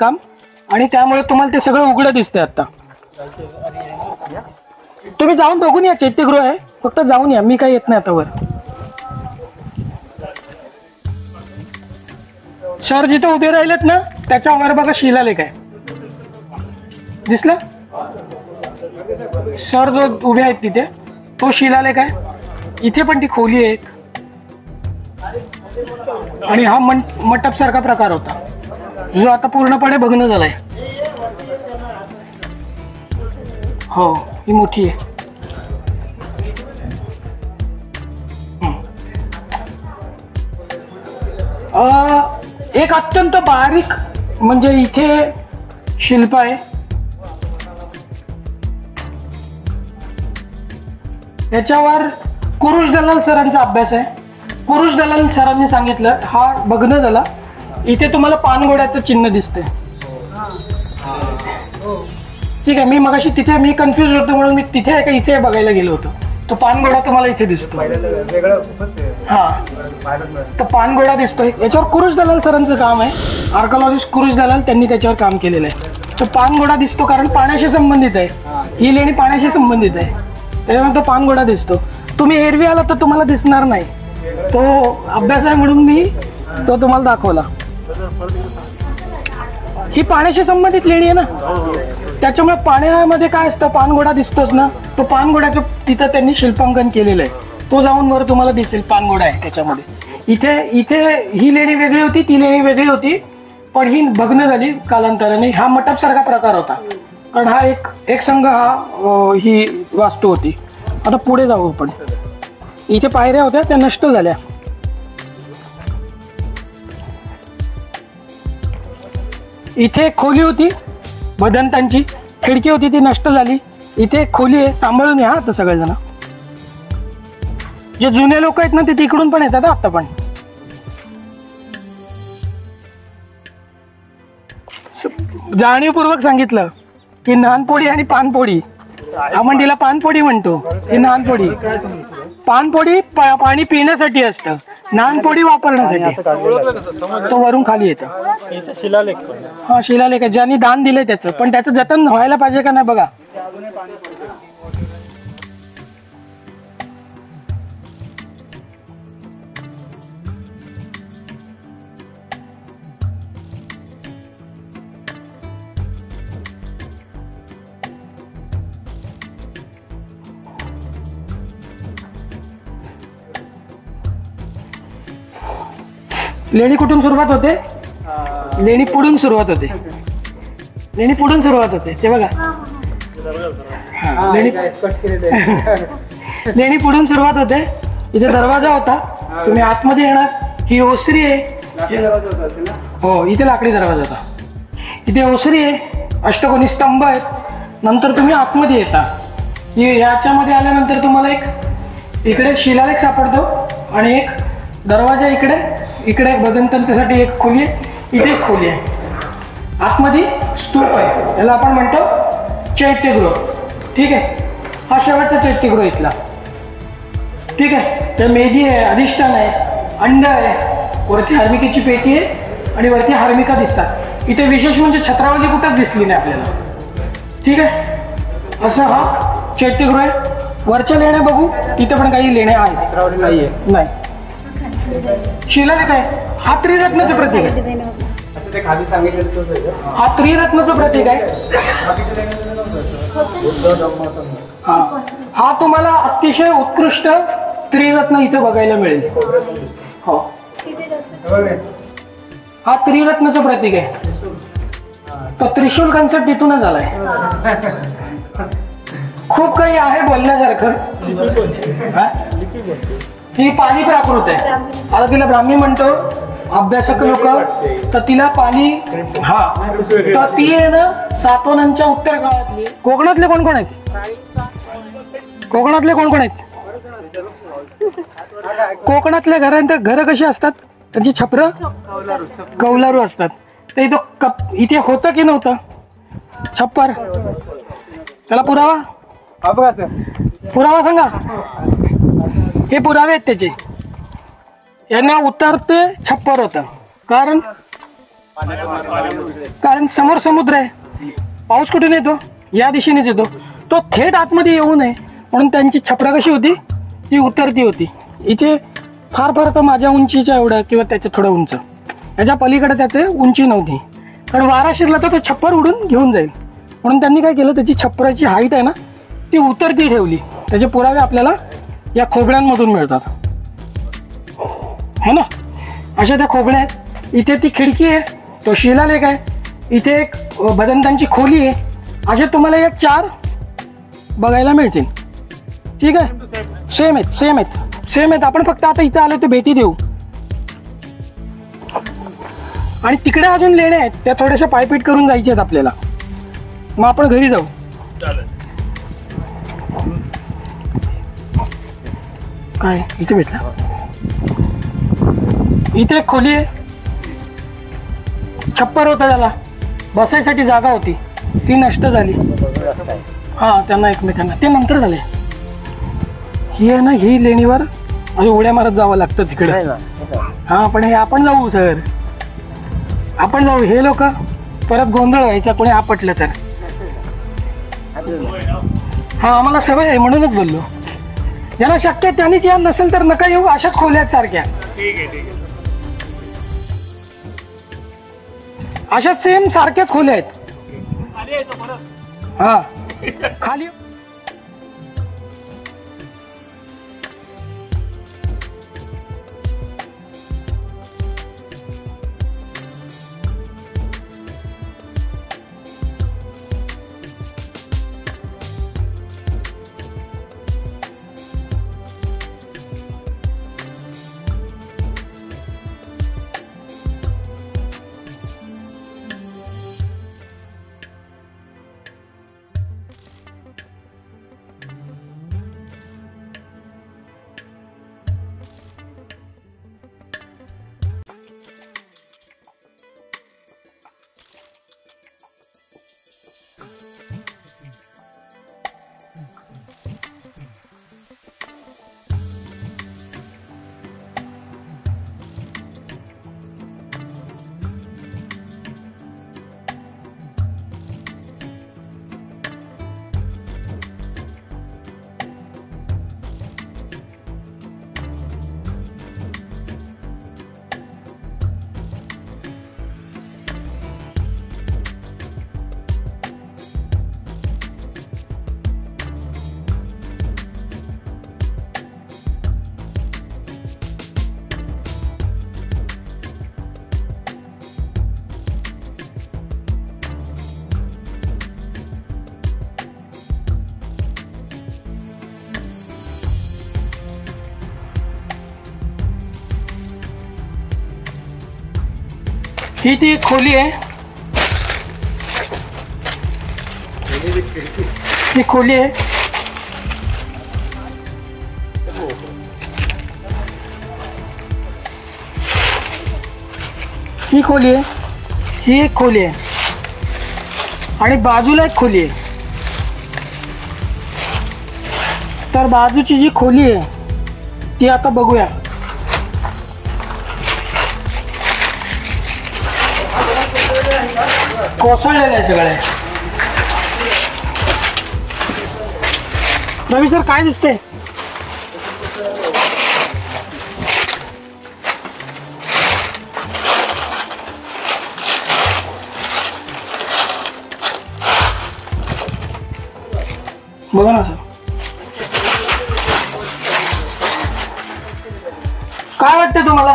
काम आणि त्यामुळे तुम्हाला ते सगळं उघडं दिसतंय आता. तुम्ही जाऊन बघून या, चैत्यगृह आहे, फक्त जाऊन या, मी काही येत नाही आता वर. सर जिथे उभे राहिलेत ना त्याच्यावर बघा शिलालेख आहे, दिसलं? सर जो उभे आहेत तिथे तो शिलालेख आहे. इथे पण ती खोली आहे आणि हा मंडप सारखा प्रकार होता जो आता पूर्णपणे भग्न झालाय. हो, ही मोठी आहे. एक अत्यंत बारीक म्हणजे इथे शिल्प आहे. याच्यावर कुरुश दलाल सरांचा अभ्यास आहे. कुरुश दलाल सरांनी सांगितलं हा भग्न झाला. इथे तुम्हाला पानघोड्याचं चिन्ह दिसतंय. ठीक आहे, मी मगाशी तिथे मी कन्फ्युज होतो म्हणून मी तिथे आहे का इथे बघायला गेलो होतो. तो पानघोडा तुम्हाला इथे दिसतो. हा, तो पानघोडा दिसतोय. याच्यावर कुरुश दलाल सरांचं काम आहे. आर्किओलॉजिस्ट कुरुश दलाल त्यांनी त्याच्यावर काम केलेलं आहे. तो पानघोडा दिसतो कारण पाण्याशी संबंधित आहे. ही लेणी पाण्याशी संबंधित आहे, त्याच्यामुळे तो पानघोडा दिसतो. तुम्ही एरवी आला तर तुम्हाला दिसणार नाही. तो अभ्यास आहे म्हणून मी तो तुम्हाला दाखवला. ही पाण्याशी संबंधित लेणी आहे ना, त्याच्यामुळे पाण्यामध्ये काय असतं, पानघोडा दिसतोच ना. तो पानघोड्याचं तिथं त्यांनी शिल्पांकन केलेलं आहे. तो जाऊन वर तुम्हाला दिसेल, पानघोडा आहे त्याच्यामध्ये. इथे ही लेणी वेगळी होती, ती लेणी वेगळी होती, पण ही भग्न झाली कालांतराने. हा मंडप सारखा प्रकार होता कारण हा एक संघ ही वास्तू होती. आता पुढे जाऊ आपण. इथे पायऱ्या होत्या, त्या नष्ट झाल्या. इथे खोली होती भदंतांची, खिडकी होती ती नष्ट झाली. इथे खोली आहे, सांभाळून या आता सगळेजण. जे जुने लोक आहेत ना ते तिकडून पण येतात आता पण. जाणीवपूर्वक सांगितलं की नानपोळी आणि पानपोळी, आपण तिला पानपोळी म्हणतो, ही नानपोळी. पानपोळी पाणी पिण्यासाठी असतं, नानपोळी वापरण्यासाठी. तो वरून खाली येतं. हा, शिलालेख आहे. ज्यांनी दान दिलंय त्याचं, पण त्याचं जतन व्हायला पाहिजे का नाही बघा. लेणी कुठून सुरुवात होते? लेणी पुढून सुरुवात होते. लेणी पुढून सुरुवात होते, ते बघा. लेणी पुढून सुरुवात होते. इथे दरवाजा होता, तुम्ही आतमध्ये येणार. ही ओसरी आहे. हो, इथे लाकडी दरवाजा होता. इथे ओसरी आहे, अष्टकोनी स्तंभ आहेत. नंतर तुम्ही आतमध्ये येता. याच्यामध्ये आल्यानंतर तुम्हाला एक इकडे शिलालेख सापडतो आणि एक दरवाजा इकडे. इकडे भदंतांच्यासाठी एक खोली आहे, इथे एक खोली आहे. आतमध्ये स्तूप आहे, याला आपण म्हणतो चैत्यगृह. ठीक आहे, हा शेवटचा चैत्यगृह इथला. ठीक आहे, त्या मेधी आहे, अधिष्ठान आहे, अंड आहे, वरती हार्मिकेची पेटी आहे आणि वरती हार्मिका दिसतात. इथे विशेष म्हणजे छत्रावली कुठंच दिसली नाही आपल्याला. ठीक आहे, असं हा चैत्यगृह आहे. वरच्या लेण्या बघू, तिथे पण काही लेण्या आहेत. नाही, शिलालेख आहे. हा त्रिरत्नाचं प्रतीक आहे. हा त्रिरत्नाचं प्रतीक आहे. हा तुम्हाला अतिशय उत्कृष्ट त्रिरत्न इथे बघायला मिळेल. हो, हा त्रिरत्नाचं प्रतीक आहे. तो त्रिशूल कन्सेप्ट इथूनच झालाय. खूप काही आहे बोलण्यासारखं. ही पाली प्राकृत आहे. आता तिला ब्राह्मी म्हणतो अभ्यासक लोक, तर तिला पाली. हा, तर ती आहे ना सातवाहनांच्या उत्तर काळातली. कोकणातले कोण कोण आहेत? कोकणातले कोण कोण आहेत? कोकणातल्या घरं कशी असतात? त्यांची छपरं कौलारू असतात. तर इथे होतं की नव्हतं छप्पर? त्याला पुरावा सांगा. हे पुरावे आहेत त्याचे. यांना उत्तर ते छप्पर होतं. कारण कारण समोर समुद्र आहे, पाऊस कुठून येतो? या दिशेनेच येतो. तो थेट आतमध्ये येऊ नये म्हणून त्यांची छपरा कशी होती, ती उतरती होती. इथे फार फार तर माझ्या उंचीच्या एवढं किंवा त्याच्या थोडं उंच, याच्या पलीकडे त्याचे उंची नव्हती. कारण वारा शिरला तर तो छप्पर उडून घेऊन जाईल म्हणून त्यांनी काय केलं, त्याची छप्पराची हाईट आहे ना ती उतरती ठेवली. त्याचे पुरावे आपल्याला या खोबड्यांमधून मिळतात, है ना. अशा त्या खोबड्या आहेत. इथे ती खिडकी आहे, तो शिलालेख आहे. इथे एक बदंतांची खोली आहे. असे तुम्हाला एक 4 बघायला मिळतील. ठीक आहे, सेम आहेत. आपण फक्त आता इथे आलो तर भेटी देऊ. आणि तिकडे अजून लेण्या आहेत, त्या थोड्याशा पायपीट करून जायच्या आहेत आपल्याला. मग आपण घरी जाऊ. काय इथे भेटला? इथे एक खोली आहे, छप्पर होता, त्याला बसायसाठी जागा होती, ती नष्ट झाली. हा, त्यांना एकमेकांना ते नंतर झाले. ही आहे ना, ही लेणीवर अजून उड्या मारत जावं लागतं तिकडे. हा, पण हे आपण जाऊ सर, आपण जाऊ. हे लोक परत गोंधळ व्हायचा कोणी आपटलं तर. हा, आम्हाला सवय आहे म्हणूनच बोललो. ज्यांना शक्य आहे त्यांनीच या, नसेल तर नका येऊ. अशाच खोल्या आहेत सारख्या, अशाच सेम सारख्याच खोल्या आहेत. हा, खाली ही ती एक खोली आहे. ही खोली आहे. ही खोली आहे. ही एक खोली आहे आणि बाजूला एक खोली आहे. तर बाजूची जी खोली आहे ती आता बघूया. कोसळलेलं आहे सगळे. रवी सर काय दिसते? बघा ना सर, काय वाटतं तुम्हाला?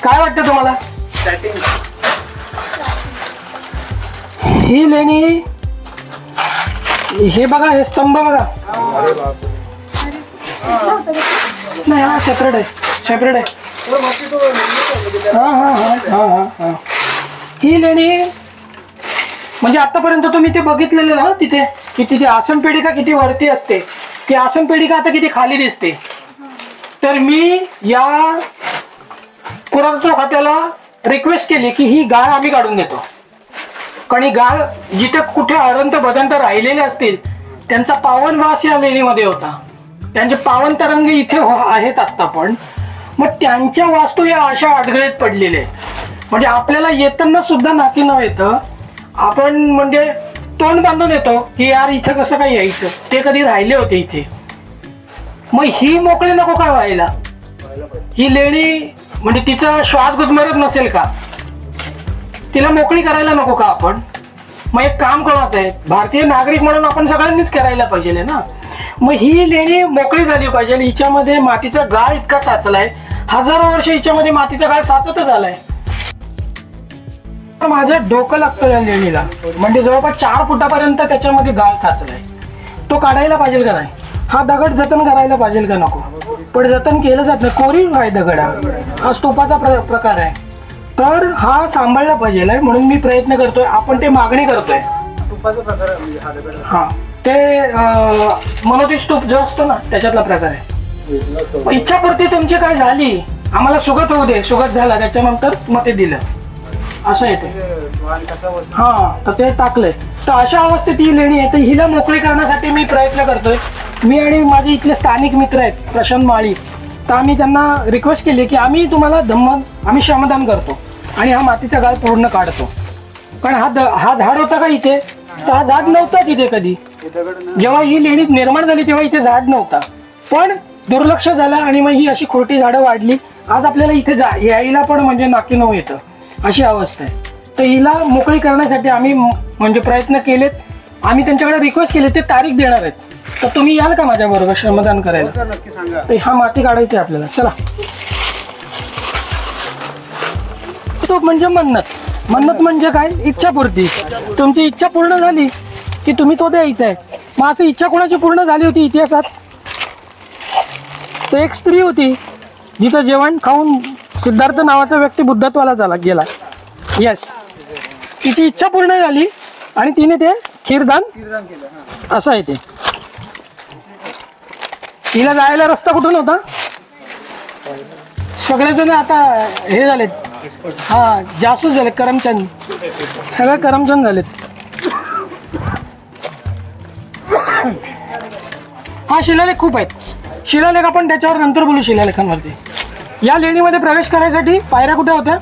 काय वाटतं तुम्हाला? ही लेणी, हे बघा, हे स्तंभ बघा. नाही, हा सेपरेट आहे, सेपरेट आहे. हा हा हा हा हा हा. ही लेणी म्हणजे आतापर्यंत तुम्ही ते बघितलेलं ना, तिथे की तिथे आसन पेढिका किती वरती असते, ती आसन पेढिका आता किती खाली दिसते. तर मी या पुरातत्व खात्याला रिक्वेस्ट केली की ही गाळ आम्ही काढून देतो. कारण ही गाळ जिथे कुठे अरंत बदंत राहिलेले असतील त्यांचा पावन वास या लेणीमध्ये होता. त्यांचे पावन तरंग इथे आहेत आत्ता पण. मग त्यांच्या वास्तू या अशा अडगळीत पडलेले आहेत. म्हणजे आपल्याला येताना सुद्धा नाकी न येतं, आपण म्हणजे तोंड बांधून येतो की यार इथं कसं काय यायचं, ते कधी राहिले होते इथे. मग ही मोकळी नको का व्हायला? ही लेणी म्हणजे तिचा श्वास गुदमरत नसेल का? तिला मोकळी करायला नको का आपण? मग एक काम कोणाचं आहे, भारतीय नागरिक म्हणून आपण सगळ्यांनीच करायला पाहिजे ना. मग ही लेणी मोकळी झाली पाहिजे. हिच्यामध्ये मातीचा गाळ इतका साचलाय, हजारो वर्ष हिच्यामध्ये मातीचा गाळ साचतच आलाय. माझं डोकं लागतं या लेणीला, म्हणजे जवळपास 4 फुटापर्यंत त्याच्यामध्ये गाळ साचलाय. तो काढायला पाहिजे का नाही? हा दगड जतन करायला पाहिजे का नको? पण जतन केलं जात नाही, कोरीव आहे दगड. हा स्तूपाचा प्रकार आहे, तर हा सांभाळला पाहिजे म्हणून मी प्रयत्न करतोय. आपण ते मागणी करतोय. हा ते मनोती स्तूप जो असतो ना त्याच्यातला प्रकार आहे. इच्छापूर्ती तुमची काय झाली, आम्हाला सुगत होऊ दे, सुगत झाला त्याच्यानंतर मग ते दिलं असं येते. हा तर ते टाकलंय. तर अशा अवस्थेत ही लेणी आहे. तर हिला मोकळी करण्यासाठी मी प्रयत्न करतोय. मी आणि माझे इथले स्थानिक मित्र आहेत प्रशांत माळी, तर आम्ही त्यांना रिक्वेस्ट केली की आम्ही तुम्हाला आम्ही श्रमदान करतो आणि हा मातीचा गाळ पूर्ण काढतो. कारण हा झाड होता का इथे? तर हा झाड नव्हता तिथे कधी. जेव्हा ही लेणी निर्माण झाली तेव्हा इथे झाड नव्हता, पण दुर्लक्ष झालं आणि मग ही अशी खोटी झाडं वाढली. आज आपल्याला इथे यायला पण म्हणजे नाकी नऊ येतं, अशी अवस्था आहे. तर हिला मोकळी करण्यासाठी आम्ही म्हणजे प्रयत्न केलेत. आम्ही त्यांच्याकडे रिक्वेस्ट केली, ते तारीख देणार आहेत. तर तुम्ही याल का माझ्याबरोबर श्रमदान करायला? तर हा माती काढायची आहे आपल्याला. चला. तो म्हणजे मन्नत. मन्नत म्हणजे काय? इच्छापूर्ती. तुमची इच्छा पूर्ण झाली की तुम्ही तो द्यायचा आहे. मग असं इच्छा कोणाची पूर्ण झाली होती इतिहासात? तर एक स्त्री होती जिचं जेवण खाऊन सिद्धार्थ नावाचा व्यक्ती बुद्धत्वाला गेला. यस, तिची इच्छा पूर्ण झाली आणि तिने ते खीरदान केलं. असं आहे ते. तिला जायला रस्ता कुठून होता? सगळेजण आता हे झालेत, हा जासूस झाले, करमचंद. सगळे करमचंद झालेत. हा शिलालेख खूप आहेत. शिलालेख आपण त्याच्यावर नंतर बोलू. शिलालेखांवरती या लेणीमध्ये प्रवेश करायसाठी पायऱ्या कुठे होत्या?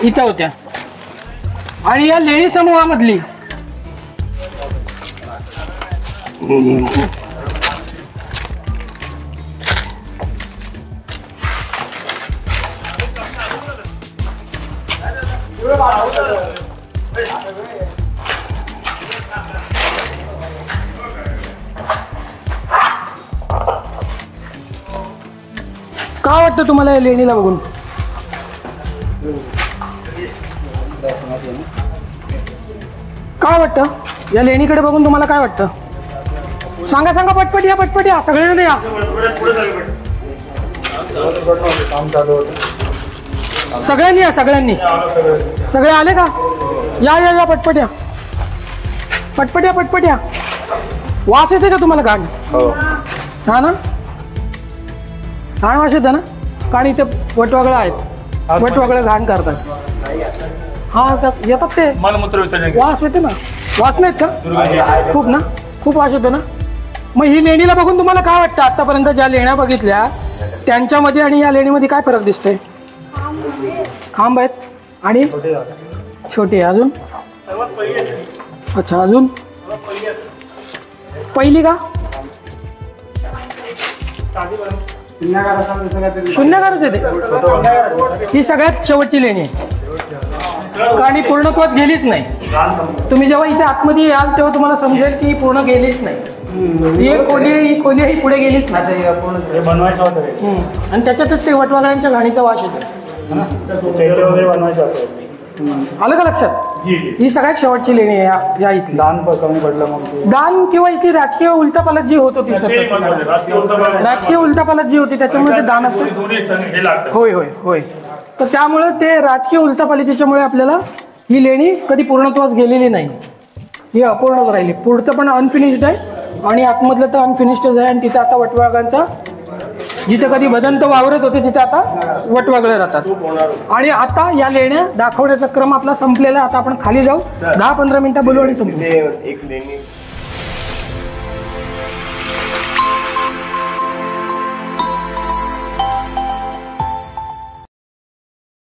इथं होत्या. आणि या लेणी समूहामधली काय वाटतं तुम्हाला या लेणीला बघून? काय वाटतं या लेणीकडे बघून तुम्हाला? काय वाटतं? सांगा सांगा, पटपट या, पटपट या, सगळेजण या. सगळ्यांनी या, सगळ्यांनी. सगळे आले का? या या या, पटपट या, पटपट या, पटपट या. वास येते का तुम्हाला घाण? हा ना, घाण वास येतं ना? कारण इथे वटवागळं आहेत, वटवागळं घाण करतात. हा येतात ते, वास येते ना? वास नाहीत का? खूप ना, खूप वास येतो ना. मग ही लेणीला बघून तुम्हाला काय वाटतं? आतापर्यंत ज्या लेण्या बघितल्या त्यांच्यामध्ये आणि या लेणीमध्ये काय फरक दिसतोय? खांब आहेत आणि छोटे. अजून? अच्छा, अजून पहिली का? शून्यकारच आहे ते. ही सगळ्यात शेवटची लेणी आहे आणि पूर्णत्वाच गेलीच नाही. तुम्ही जेव्हा इथे आतमध्ये याल तेव्हा तुम्हाला समजेल की पूर्ण गेलीच नाही. ही खोली ही पुढे गेलीच नाही. आणि त्याच्यातच ते वटवागळ्यांच्या घाणीचा वास येतो. आलं का लक्षात? ही सगळ्यात शेवटची लेणी आहे या इथली. दान किंवा इथे राजकीय उलटापालट जी होत होती, राजकीय उलटापालट जी होती त्याच्यामुळे ते दानाचं. होय होय होय. तर त्यामुळे ते राजकीय उलटापालटीच्यामुळे आपल्याला ही लेणी कधी पूर्णत्वास गेलेली नाही, ही अपूर्णच राहिली. पुढचं पण अनफिनिश्ड आहे आणि आतमधलं तर अनफिनिश्डच आहे. आणि तिथे आता वटवाघांचा, जिथे कधी बदंत वावरत होते तिथे आता वटवागळे राहतात. आणि आता या लेण्या दाखवण्याचा क्रम आपला संपलेला आहे. आता आपण खाली जाऊ, 10-15 मिनिटं बोलू आणि संपू.